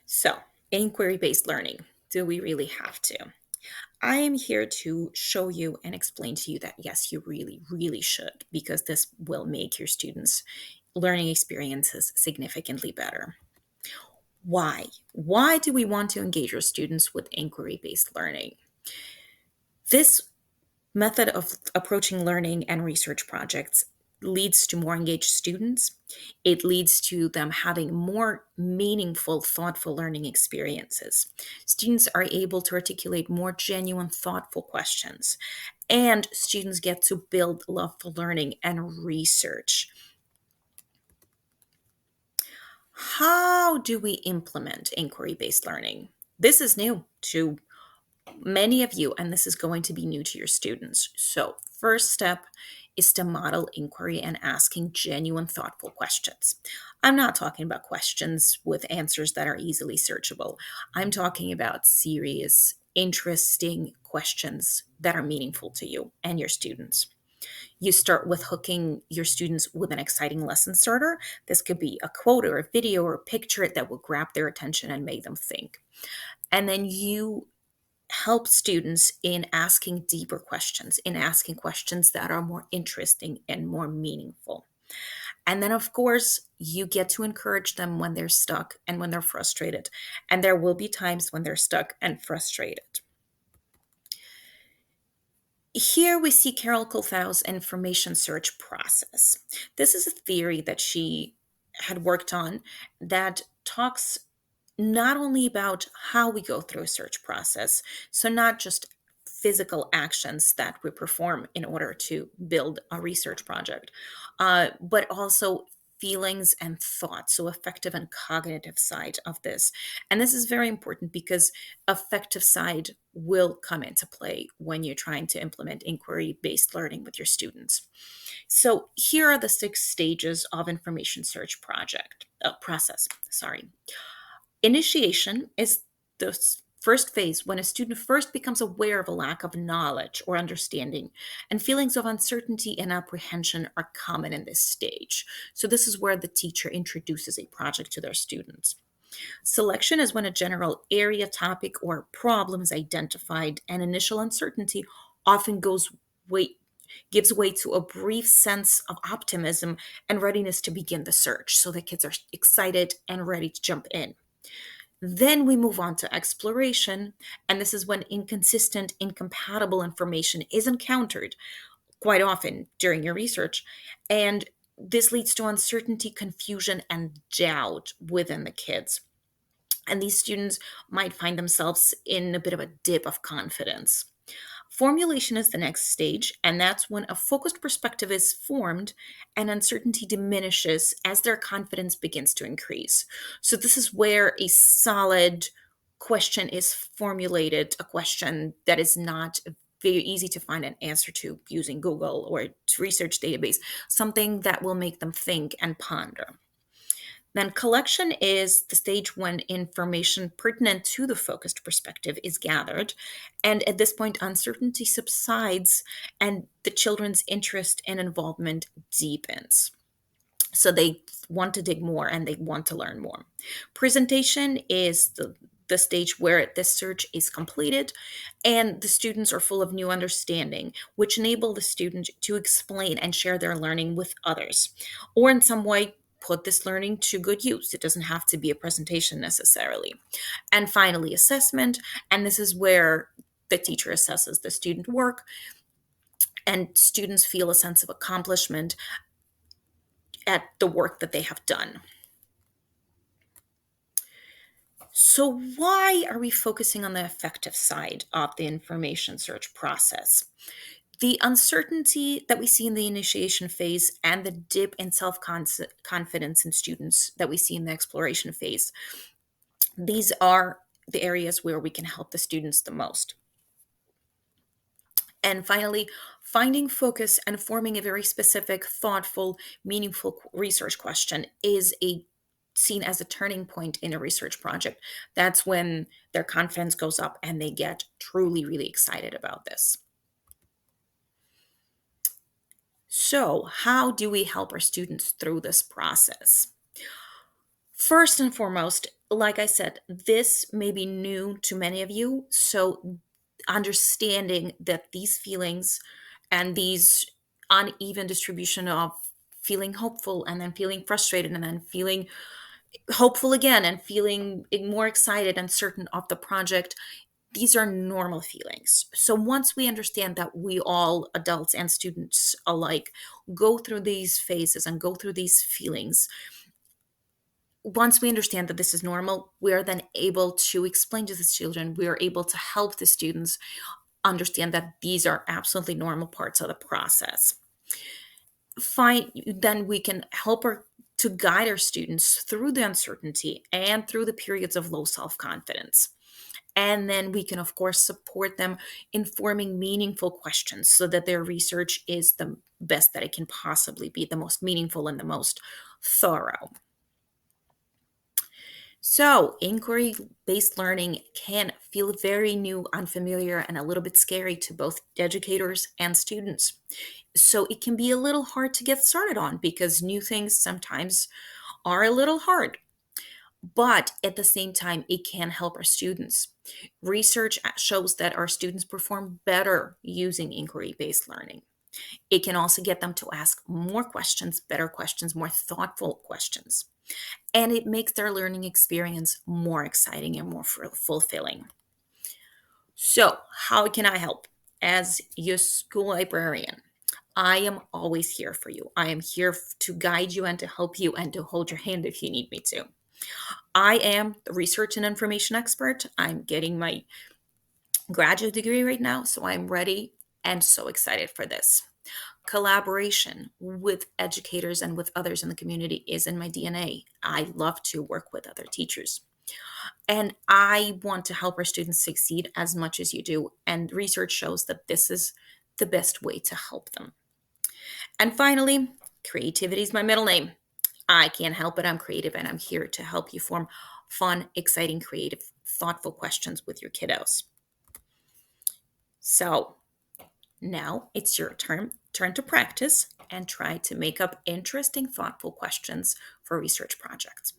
So, inquiry-based learning. Do we really have to? I am here to show you and explain to you that yes, you really, really should, because this will make your students' learning experiences significantly better. Why? Why do we want to engage our students with inquiry-based learning? This method of approaching learning and research projects leads to more engaged students. It leads to them having more meaningful, thoughtful learning experiences. Students are able to articulate more genuine, thoughtful questions, and students get to build love for learning and research. How do we implement inquiry based learning? This is new to many of you, and this is going to be new to your students. So, first step is to model inquiry and asking genuine, thoughtful questions. I'm not talking about questions with answers that are easily searchable. I'm talking about serious, interesting questions that are meaningful to you and your students. You start with hooking your students with an exciting lesson starter. This could be a quote or a video or a picture that will grab their attention and make them think. And then you help students in asking deeper questions, in asking questions that are more interesting and more meaningful. And then, of course, you get to encourage them when they're stuck and when they're frustrated. And there will be times when they're stuck and frustrated. Here we see Carol Colthau's information search process. This is a theory that she had worked on that talks not only about how we go through a search process, so not just physical actions that we perform in order to build a research project, but also feelings and thoughts, so affective and cognitive side of this. And this is very important because affective side will come into play when you're trying to implement inquiry-based learning with your students. So here are the 6 stages of information search process. Sorry. Initiation is the first phase when a student first becomes aware of a lack of knowledge or understanding, and feelings of uncertainty and apprehension are common in this stage. So, this is where the teacher introduces a project to their students. Selection is when a general area, topic, or problem is identified, and initial uncertainty often gives way to a brief sense of optimism and readiness to begin the search. So the kids are excited and ready to jump in. Then we move on to exploration, and this is when inconsistent, incompatible information is encountered quite often during your research. And this leads to uncertainty, confusion, and doubt within the kids. And these students might find themselves in a bit of a dip of confidence. Formulation is the next stage, and that's when a focused perspective is formed and uncertainty diminishes as their confidence begins to increase. So, this is where a solid question is formulated, a question that is not very easy to find an answer to using Google or to research database, something that will make them think and ponder. Then collection is the stage when information pertinent to the focused perspective is gathered. And at this point, uncertainty subsides and the children's interest and involvement deepens. So they want to dig more and they want to learn more. Presentation is the stage where the search is completed and the students are full of new understanding, which enable the student to explain and share their learning with others, or in some way put this learning to good use. It doesn't have to be a presentation necessarily. And finally, assessment, and this is where the teacher assesses the student work and students feel a sense of accomplishment at the work that they have done. So, why are we focusing on the affective side of the information search process? The uncertainty that we see in the initiation phase and the dip in self confidence in students that we see in the exploration phase, these are the areas where we can help the students the most. And finally, finding focus and forming a very specific, thoughtful, meaningful research question is seen as a turning point in a research project. That's when their confidence goes up and they get truly, really excited about this. So, how do we help our students through this process? First and foremost, Like I said, this may be new to many of you. So, understanding that these feelings and these uneven distribution of feeling hopeful and then feeling frustrated and then feeling hopeful again and feeling more excited and certain of the project, these are normal feelings. So once we understand that we all, adults and students alike, go through these phases and go through these feelings, once we understand that this is normal, we are then able to explain to the children, we are able to help the students understand that these are absolutely normal parts of the process. Fine, then we can help her to guide our students through the uncertainty and through the periods of low self-confidence. And then we can, of course, support them in forming meaningful questions so that their research is the best that it can possibly be, the most meaningful and the most thorough. So, inquiry based learning can feel very new, unfamiliar, and a little bit scary to both educators and students. So, it can be a little hard to get started on because new things sometimes are a little hard. But at the same time, it can help our students. Research shows that our students perform better using inquiry based learning. It can also get them to ask more questions, better questions, more thoughtful questions. And it makes their learning experience more exciting and more fulfilling. So, how can I help? As your school librarian, I am always here for you. I am here to guide you and to help you and to hold your hand if you need me to. I am the research and information expert. I'm getting my graduate degree right now, so I'm ready and so excited for this. Collaboration with educators and with others in the community is in my DNA. I love to work with other teachers. And I want to help our students succeed as much as you do. And research shows that this is the best way to help them. And finally, creativity is my middle name. I can't help it. I'm creative and I'm here to help you form fun, exciting, creative, thoughtful questions with your kiddos. So now it's your turn to practice and try to make up interesting, thoughtful questions for research projects.